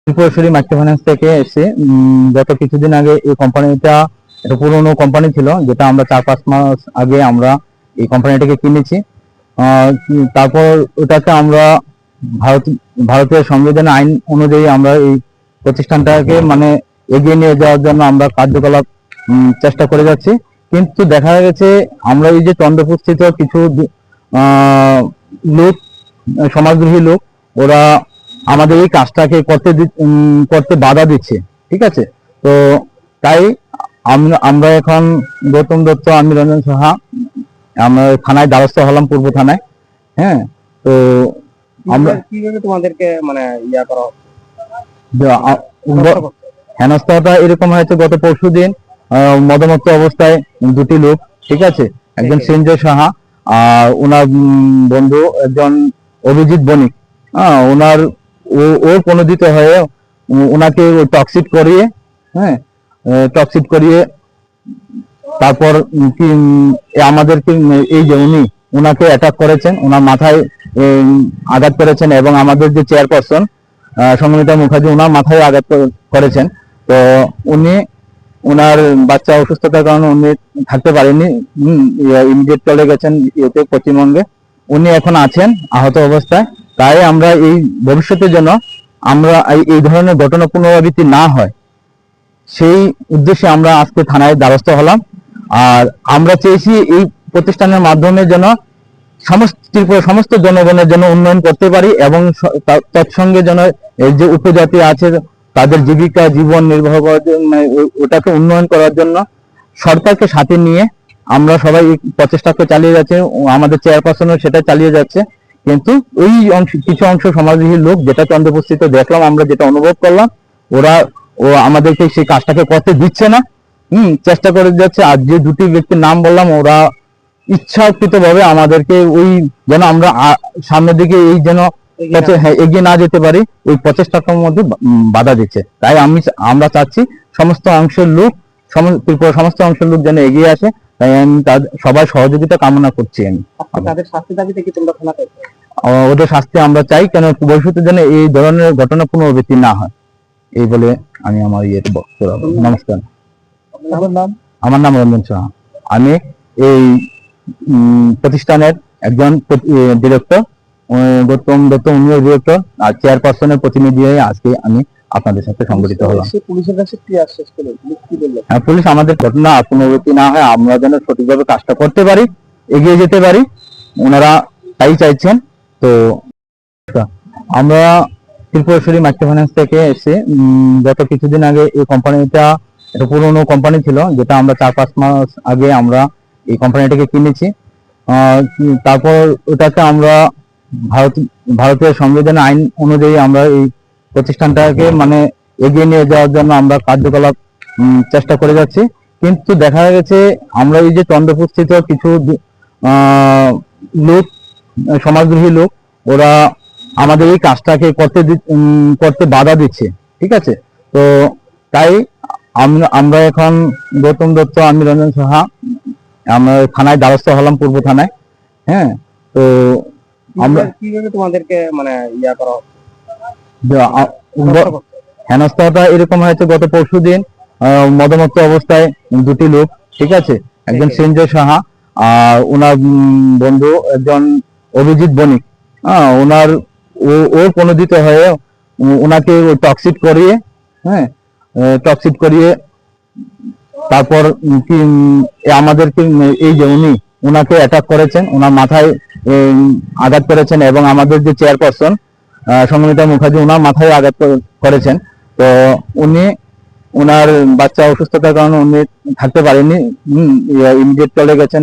Tripureshwari microfinance থেকে এসে গত কিছুদিন আগে এই কোম্পানিটা একটা পুরনো কোম্পানি ছিল, যেটা আমরা 4-5 মাস আগে আমরা এই কোম্পানিটাকে কিনেছি। তারপর ওটাকে আমরা ভারতের সংবিধান আইন অনুযায়ী আমরা এই প্রতিষ্ঠানটাকে এগিয়ে নিয়ে যাওয়ার জন্য আমরা কার্যকলাপ চেষ্টা করে যাচ্ছি। কিন্তু দেখা গেছে আমরা এই যে চন্দ্রপুরস্থিত কিছু লোক, সমাজদ্রোহী লোক, ওরা আমাদের এই কাজটাকে করতে বাধা দিচ্ছে। ঠিক আছে, তো তাই আমরা এখন গৌতম দত্ত, আমি রঞ্জন সাহা, আমরা থানায় দ্বারস্থ হলাম, পূর্ব থানায়। হ্যাঁ, তো আমরা কিভাবে তোমাদেরকে করা হেনস্থাটা এরকম হয়েছে, গত পরশুদিন মদমত্ত অবস্থায় দুটি লোক, ঠিক আছে, একজন সঞ্জয় সাহা আর ওনার বন্ধু একজন অভিজিৎ বণিক, ওনার ওর প্রণোদিত হয়ে ওনাকে টক্সিট করিয়ে, হ্যাঁ, টক্সিট করিয়ে তারপর আমাদেরকে এই যে উনাকে অ্যাটাক করেছেন, ওনার মাথায় আঘাত করেছেন, এবং আমাদের যে চেয়ারপারসন সংগমিতা মুখার্জি, ওনার মাথায় আঘাত করেছেন। তো উনি ওনার বাচ্চা অসুস্থতার কারণে উনি থাকতে পারেননি, ইমিডিয়েট চলে গেছেন পশ্চিমবঙ্গে। উনি এখন আছেন আহত অবস্থায়। তাই আমরা এই ভবিষ্যতের জন্য আমরা এই ধরনের ঘটনা পুনরাবৃত্তি না হয়, সেই উদ্দেশ্যে আমরা আজকে থানায় দ্বারস্থ হলাম। আর আমরা চেয়েছি এই প্রতিষ্ঠানের মাধ্যমে যেন সমস্ত জনগণের জন্য উন্নয়ন করতে পারি, এবং তৎসঙ্গে যেন এই যে উপজাতি আছে তাদের জীবিকা জীবন নির্বাহ করার জন্য, ওটাকে উন্নয়ন করার জন্য সরকারকে সাথে নিয়ে আমরা সবাই প্রচেষ্টাকে চালিয়ে যাচ্ছে। আমাদের চেয়ারপারসনও সেটা চালিয়ে যাচ্ছে। কিন্তু ওই কিছু অংশ সমাজবিহী লোক, যেটা চন্দ্রপুরস্থিত দেখলাম, আমরা যেটা অনুভব করলাম, ও আমাদেরকে সেই কাজটাকে করতে দিচ্ছে না, চেষ্টা করে যাচ্ছে। আর যে দুটি ব্যক্তির নাম বললাম, ওরা ইচ্ছাকৃত ভাবে আমাদেরকে ওই যেন আমরা সামনের দিকে এই যেন এগিয়ে না যেতে পারি, ওই প্রচেষ্টাটার মধ্যে বাধা দিচ্ছে। তাই আমরা চাচ্ছি সমস্ত অংশের লোক, ত্রিপুরার সমস্ত অংশের লোক যেন এগিয়ে আসে। তাই আমি সবাই সহযোগিতা কামনা করছি। আমি তাদের শাস্তি দাবিতে কি তোমরা থানা করছো? ওদের শাস্তি আমরা চাই, কেন ভবিষ্যতে যেন এই ধরনের ঘটনা পুনরাবৃত্তি না হয়, এই বলে আমি আমার বক্তব্য। নমস্কার। আমার নাম রঞ্জন সাহা। আমি এই প্রতিষ্ঠানের একজন ডিরেক্টর, গৌতম দত্ত উনিও ডিরেক্টর, আর চেয়ারপারসনের প্রতিনিধি হয়ে আজকে আমি আপনাদের সাথে সংগঠিত হলাম। পুলিশের কাছে কি আশ্বাস পেলেন? হ্যাঁ, পুলিশ আমাদের ঘটনা পুনরাবৃত্তি না হয়, আমরা যেন সঠিকভাবে কাজটা করতে পারি, এগিয়ে যেতে পারি, ওনারা তাই চাইছেন। তো আমরা ত্রিপুরেশ্বরী মাইক্রোফিন্যান্স থেকে এসে গত কিছুদিন আগে এই কোম্পানিটা একটা পুরনো কোম্পানি ছিল, যেটা আমরা 4-5 মাস আগে আমরা এই কোম্পানিটাকে কিনেছি। তারপর ওটাকে আমরা ভারতের সংবিধান আইন অনুযায়ী আমরা এই প্রতিষ্ঠানটাকে এগিয়ে নিয়ে যাওয়ার জন্য আমরা কার্যকলাপ চেষ্টা করে যাচ্ছি। কিন্তু দেখা গেছে আমরা এই যে চন্দ্রপুরস্থিত কিছু লোক, সমাজদ্রোহী লোক, ওরা আমাদের এই কাজটাকে করতে বাধা দিচ্ছে। ঠিক আছে, তো তাই আমরা এখন গৌতম দত্ত, আমি রঞ্জন সাহা, আমরা থানায় দ্বারস্থ হলাম, পূর্ব থানায়। হ্যাঁ, তো আমরা কিভাবে তোমাদেরকে করা হেনস্থাটা এরকম হয়েছে, গত পরশুদিন মদমত্ত অবস্থায় দুটি লোক, ঠিক আছে, একজন সঞ্জয় সাহা আর ওনার বন্ধু একজন অভিজিৎ বণিক, ওর প্রণোদিত হয়ে ওনাকে টক্সিট করিয়ে, হ্যাঁ, টক্সিট করিয়ে তারপর আমাদেরকে এই যে উনাকে অ্যাটাক করেছেন, ওনার মাথায় আঘাত করেছেন, এবং আমাদের যে চেয়ারপারসন সংগমিতা মুখার্জি, ওনার মাথায় আঘাত করেছেন। তো উনি ওনার বাচ্চা অসুস্থতার কারণে উনি থাকতে পারেননি, ইমিডিয়েট চলে গেছেন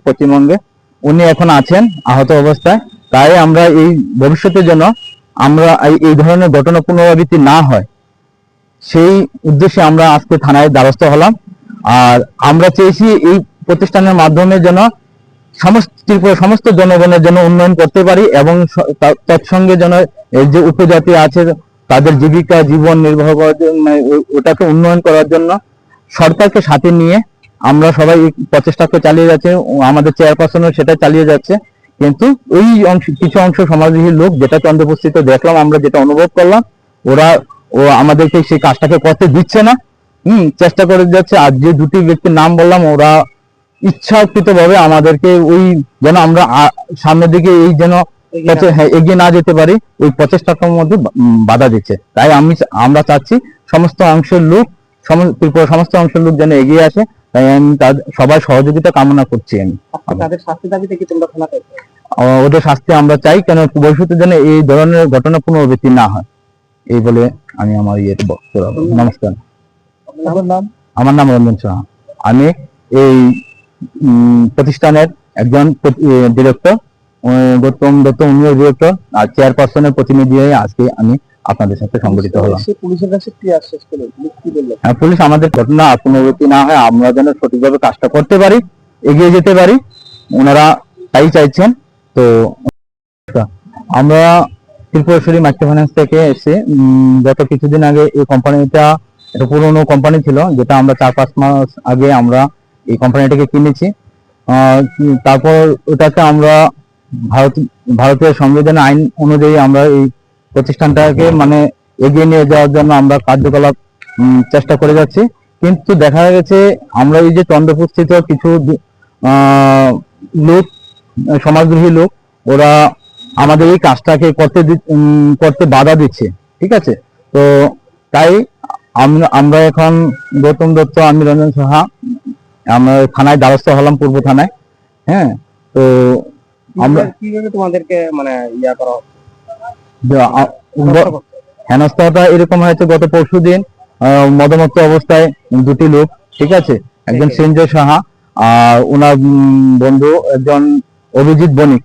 পশ্চিমবঙ্গে। উনি এখন আছেন আহত অবস্থায়। তাই আমরা এই ভবিষ্যতের জন্য আমরা এই ধরনের ঘটনা পুনরাবৃত্তি না হয়, সেই উদ্দেশ্যে আমরা আজকে থানায় দ্বারস্থ হলাম। আর আমরা চেয়েছি এই প্রতিষ্ঠানের মাধ্যমে যেন সমস্ত জনগণের জন্য উন্নয়ন করতে পারি, এবং তৎসঙ্গে যেন এই যে উপজাতি আছে তাদের জীবিকা জীবন নির্বাহ করার জন্য, ওটাকে উন্নয়ন করার জন্য সরকারকে সাথে নিয়ে আমরা সবাই প্রচেষ্টাকে চালিয়ে যাচ্ছে। আমাদের চেয়ারপারসনও সেটা চালিয়ে যাচ্ছে। কিন্তু ওই কিছু অংশ সমাজবিহীন লোক, যেটা চন্দ্রপুরস্থিত দেখলাম, আমরা যেটা অনুভব করলাম, ও আমাদেরকে সেই কাজটাকে করতে দিচ্ছে না। চেষ্টা করে যাচ্ছে। আর যে দুটি ব্যক্তির নাম বললাম, ওরা ইচ্ছাকৃত ভাবে আমাদেরকে ওই যেন আমরা সামনের দিকে এই যেন হ্যাঁ এগিয়ে না যেতে পারি, ওই প্রচেষ্টাটার মধ্যে বাধা দিচ্ছে। তাই আমরা চাচ্ছি সমস্ত অংশের লোক, ত্রিপুরার সমস্ত অংশের লোক যেন এগিয়ে আসে। তাই আমি সবার সহযোগিতা কামনা করছি। আমি তাদের শাস্তি দাবিতে কি তোমরা থানা করছো? ওদের শাস্তি আমরা চাই, কেন ভবিষ্যতে যেন এই ধরনের ঘটনা পুনরাবৃত্তি না হয়, এই বলে আমি আমার বক্তব্য রাখবো। নমস্কার। আপনার নাম? আমার নাম রঞ্জন সাহা। আমি এই প্রতিষ্ঠানের একজন ডিরেক্টর, গৌতম দত্ত উনিও ডিরেক্টর, আর চেয়ারপারসনের প্রতিনিধি হয়ে আজকে আমি আপনাদের সাথে সংগঠিত হলাম। পুলিশের কাছে কি আশ্বাস করলেন, কি বললেন? হ্যাঁ, পুলিশ আমাদের ঘটনা পুনরাবৃত্তি না হয় আমরা যেন সঠিকভাবে কাজটা করতে পারি, এগিয়ে যেতে পারি, ওনারা তাই চাইছেন। তো আমরা ত্রিপুরেশ্বরী মাইক্রো ফাইন্যান্স থেকে এসে গত কিছুদিন আগে এই কোম্পানিটা, এটা পুরোনো কোম্পানি ছিল, যেটা আমরা 4-5 মাস আগে আমরা এই কোম্পানিটাকে কিনেছি। তারপর ওটাকে আমরা ভারতের সংবিধান আইন অনুযায়ী আমরা এই প্রতিষ্ঠানটাকে মানে এগিয়ে নিয়ে যাওয়ার জন্য আমরা কার্যকলাপ চেষ্টা করে যাচ্ছি। কিন্তু দেখা গেছে আমরা এই যে চন্দ্রপুর স্থিত কিছু লোক, সমাজদ্রোহী লোক, ওরা আমাদের এই কাজটাকে করতে বাধা দিচ্ছে। ঠিক আছে, তো তাই আমরা এখন গৌতম দত্ত, আমি রঞ্জন সাহা, আমরা থানায় দ্বারস্থ হলাম, পূর্ব থানায়। হ্যাঁ, তো আমরা কিভাবে তোমাদেরকে মানে করা হচ্ছে? হেনস্থাটা এরকম হয়েছে, গত পরশুদিন মদমত্ত অবস্থায় দুটি লোক, ঠিক আছে, একজন সঞ্জয় সাহা আর ওনার বন্ধু একজন অভিজিৎ বণিক,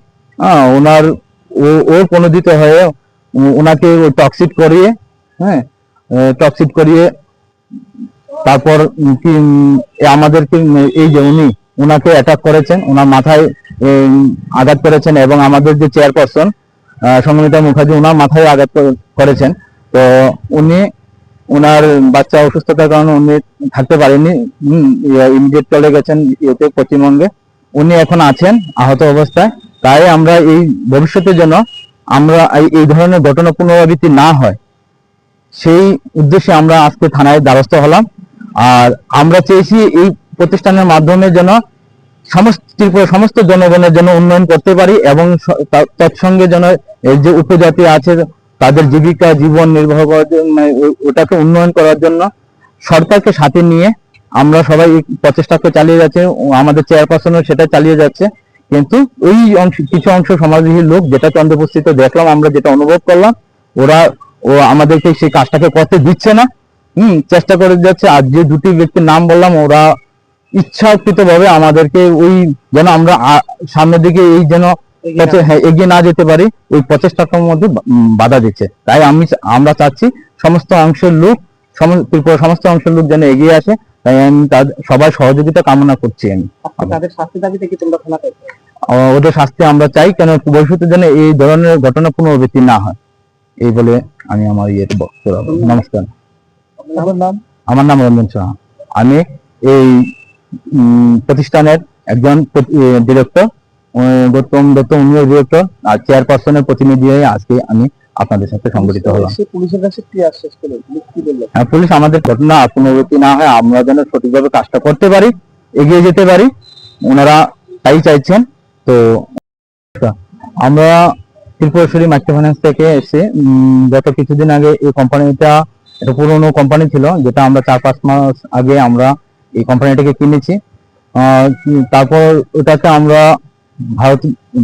ওর প্রণোদিত হয়ে ওনাকে টক্সিট করিয়ে, হ্যাঁ, টক্সিট করিয়ে তারপর কি আমাদেরকে এই যে ওনাকে অ্যাটাক করেছেন, ওনার মাথায় আঘাত করেছেন, এবং আমাদের যে চেয়ারপারসন সংগমিতা মুখার্জি, ওনার মাথায় আঘাত করেছেন। তো উনি, ওনার বাচ্চা অসুস্থতার কারণে উনি থাকতে পারেননি, ইমিডিয়েট চলে গেছেন ইয়েতে, পশ্চিমবঙ্গে। উনি এখন আছেন আহত অবস্থায়। তাই আমরা এই ভবিষ্যতে যেন আমরা এই ধরনের ঘটনা পুনরাবৃত্তি না হয়, সেই উদ্দেশ্যে আমরা আজকে থানায় দ্বারস্থ হলাম। আর আমরা চেয়েছি এই প্রতিষ্ঠানের মাধ্যমে যেন ত্রিপুরার সমস্ত জনগণের জন্য উন্নয়ন করতে পারি, এবং তৎসঙ্গে যেন এই যে উপজাতি আছে তাদের জীবিকা জীবন নির্বাহ করার জন্য, ওটাকে উন্নয়ন করার জন্য সরকারকে সাথে নিয়ে আমরা সবাই এই প্রচেষ্টাকে চালিয়ে যাচ্ছে। আমাদের চেয়ারপারসনও সেটা চালিয়ে যাচ্ছে। কিন্তু ওই কিছু অংশ সমাজবিহীন লোক, যেটা চন্দ্রপুস্থিত দেখলাম, আমরা যেটা অনুভব করলাম, ও আমাদেরকে সেই কাজটাকে করতে দিচ্ছে না। চেষ্টা করে যাচ্ছে। আর যে দুটি ব্যক্তির নাম বললাম, ওরা ইচ্ছাকৃত ভাবে আমাদেরকে ওই যেন আমরা সামনের দিকে এই যেন হ্যাঁ এগিয়ে না যেতে পারি, ওই প্রচেষ্টাটার মধ্যে বাধা দিচ্ছে। তাই আমরা চাচ্ছি সমস্ত অংশের লোক, ত্রিপুরার সমস্ত অংশের লোক যেন এগিয়ে আসে। তাই আমি সবার সহযোগিতা কামনা করছি। আমি তাদের শাস্তি দাবিতে কি তোমরা থানা করছো? ওদের শাস্তি আমরা চাই, কেন ভবিষ্যতে যেন এই ধরনের ঘটনা পুনরাবৃত্তি না হয়, এই বলে আমি আমার বক্তব্য রাখবো। নমস্কার। আপনার নাম? আমার নাম রঞ্জন সাহা। আমি এই প্রতিষ্ঠানের একজন ডিরেক্টর, গৌতম দত্ত উনিও ডিরেক্টর, আর চেয়ারপারসনের প্রতিনিধি হয়ে আজকে আমি আপনাদের সাথে সংগঠিত হলাম। পুলিশের কাছে কি আশ্বাস করলেন, কি বললেন? হ্যাঁ, পুলিশ আমাদের ঘটনা পুনরাবৃত্তি না হয় আমরা যেন সঠিকভাবে কাজটা করতে পারি, এগিয়ে যেতে পারি, ওনারা তাই চাইছেন। তো আমরা ত্রিপুরেশ্বরী মাইক্রো ফাইন্যান্স থেকে এসে গত কিছুদিন আগে এই কোম্পানিটা, এটা পুরোনো কোম্পানি ছিল, যেটা আমরা 4-5 মাস আগে আমরা এই কোম্পানিটাকে কিনেছি। তারপর ওটাকে আমরা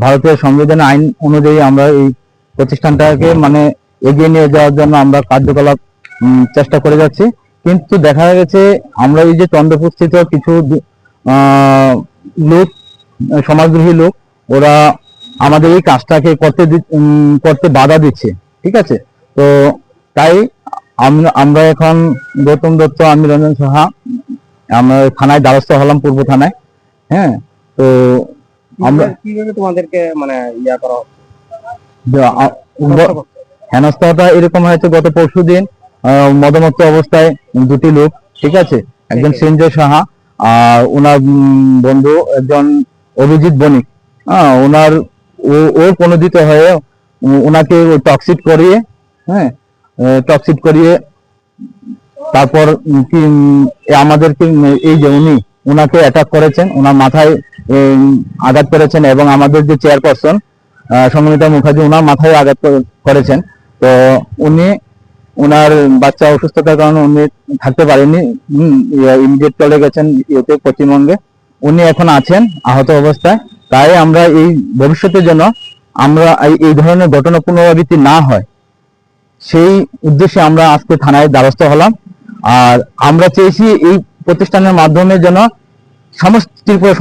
ভারতের সংবিধান আইন অনুযায়ী আমরা এই প্রতিষ্ঠানটাকে মানে এগিয়ে নিয়ে যাওয়ার জন্য আমরা কার্যকলাপ চেষ্টা করে যাচ্ছি। কিন্তু দেখা গেছে আমরা এই যে চন্দ্রপুর স্থিত কিছু লোক, সমাজদ্রোহী লোক, ওরা আমাদের এই কাজটাকে করতে বাধা দিচ্ছে। ঠিক আছে, তো তাই আমরা এখন গৌতম দত্ত, আমি রঞ্জন সাহা, আমরা থানায় দ্বারস্থ হলাম, পূর্ব থানায়। হ্যাঁ, তো আমরা কিভাবে তোমাদেরকে মানে করা হচ্ছে? হেনস্থাটা এরকম হয়েছে, গত পরশুদিন মদমত্ত অবস্থায় দুটি লোক, ঠিক আছে, একজন সঞ্জয় সাহা আর ওনার বন্ধু একজন অভিজিৎ বণিক, ওর প্রণোদিত হয়ে ওনাকে টক্সিট করিয়ে, হ্যাঁ, টক্সিট করিয়ে তারপর আমাদেরকে এই যে উনাকে অ্যাটাক করেছেন, ওনার মাথায় আঘাত করেছেন, এবং আমাদের যে চেয়ারপারসন সংগীতা মুখার্জি, ওনার মাথায় আঘাত করেছেন। তো উনি ওনার বাচ্চা অসুস্থতার কারণে উনি থাকতে পারেননি, ইমিডিয়েট চলে গেছেন ইয়েতে পশ্চিমবঙ্গে। উনি এখন আছেন আহত অবস্থায়। তাই আমরা এই ভবিষ্যতে যেন আমরা এই ধরনের ঘটনা পুনরাবৃত্তি না হয়, সেই উদ্দেশ্যে আমরা আজকে থানায় দ্বারস্থ হলাম। আর আমরা চেয়েছি এই প্রতিষ্ঠানের মাধ্যমে যেন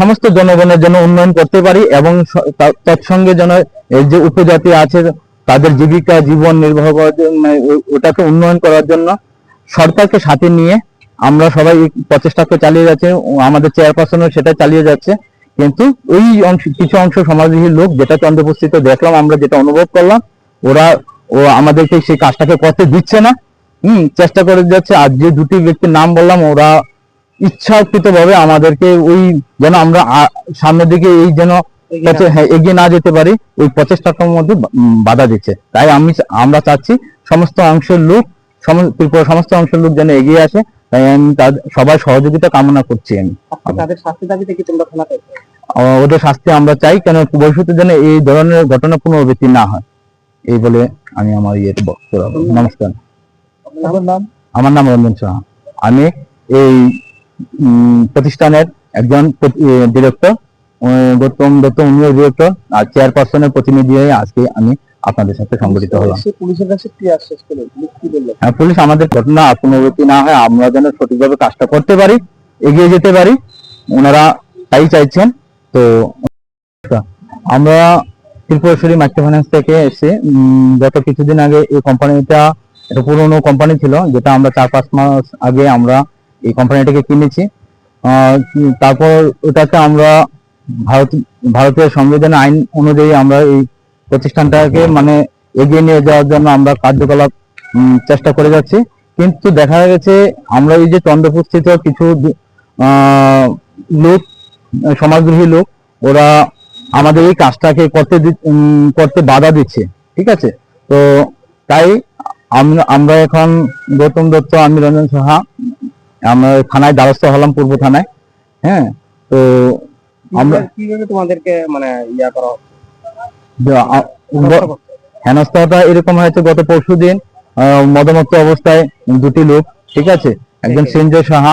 সমস্ত জনগণের জন্য উন্নয়ন করতে পারি, এবং তৎসঙ্গে যেন এই যে উপজাতি আছে তাদের জীবিকা জীবন নির্বাহ করার জন্য, ওটাকে উন্নয়ন করার জন্য সরকারকে সাথে নিয়ে আমরা সবাই এই প্রচেষ্টাকে চালিয়ে যাচ্ছে। আমাদের চেয়ারপারসনও সেটা চালিয়ে যাচ্ছে। কিন্তু ওই কিছু অংশ সমাজবিহীন লোক, যেটা চন্দ্রপুস্থিত দেখলাম, আমরা যেটা অনুভব করলাম, ও আমাদেরকে সেই কাজটাকে করতে দিচ্ছে না, চেষ্টা করে যাচ্ছে। আর যে দুটি ব্যক্তির নাম বললাম, ওরা ইচ্ছাকৃত ভাবে আমাদেরকে ওই যেন আমরা সামনের দিকে এই যেন এগিয়ে না যেতে পারি, ওই প্রচেষ্টাটার মধ্যে বাধা দিচ্ছে। তাই আমরা চাচ্ছি সমস্ত অংশের লোক, ত্রিপুরার সমস্ত অংশের লোক যেন এগিয়ে আসে। তাই আমি সবাই সহযোগিতা কামনা করছি। আমি তাদের শাস্তি দাবিতে কি তোমরা থানাতে? ওদের শাস্তি আমরা চাই, কেন ভবিষ্যতে যেন এই ধরনের ঘটনা পুনরাবৃত্তি না হয়, এই বলে আমি আমার ইয়েতে বক্তব্য রাখবো। নমস্কার। আমার নাম রঞ্জন সাহা। আমি এই প্রতিষ্ঠানের একজন ডিরেক্টর, গৌতম দত্ত উনিও ডিরেক্টর, আর চেয়ারপারসনের প্রতিনিধি হয়ে আজকে আমি আপনাদের সাথে সংগঠিত হলাম। পুলিশের কাছে কি আশ্বাস পেল? কি বললো? পুলিশ আমাদের ঘটনা পুনরাবৃত্তি না হয় আমরা যেন সঠিকভাবে কাজটা করতে পারি, এগিয়ে যেতে পারি, ওনারা তাই চাইছেন। তো আমরা ত্রিপুরেশ্বরী মাইক্রো ফাইন্যান্স থেকে এসে গত কিছুদিন আগে এই কোম্পানিটা একটা পুরোনো কোম্পানি ছিল, যেটা আমরা 4-5 মাস আগে আমরা এই কোম্পানিটাকে কিনেছি। তারপর ওটাকে আমরা ভারতীয় সংবিধানের আইন অনুযায়ী আমরা এই প্রতিষ্ঠানটাকে মানে এগিয়ে নিয়ে যাওয়ার জন্য আমরা কার্যকলাপ চেষ্টা করে যাচ্ছি। কিন্তু দেখা গেছে আমরা এই যে চন্দ্রপুরস্থিত কিছু লোক, সমাজদ্রোহী লোক, ওরা আমাদের এই কাজটাকে করতে বাধা দিচ্ছে। ঠিক আছে, তো তাই আমরা এখন গৌতম দত্ত, আমি রঞ্জন সাহা, আমরা থানায় দ্বারস্থ হলাম, পূর্ব থানায়। হ্যাঁ, তো আমরা কিভাবে তোমাদেরকে মানে করা হেনস্থাটা এরকম হয়েছে, গত পরশুদিন মদমত্ত অবস্থায় দুটি লোক, ঠিক আছে, একজন সঞ্জয় সাহা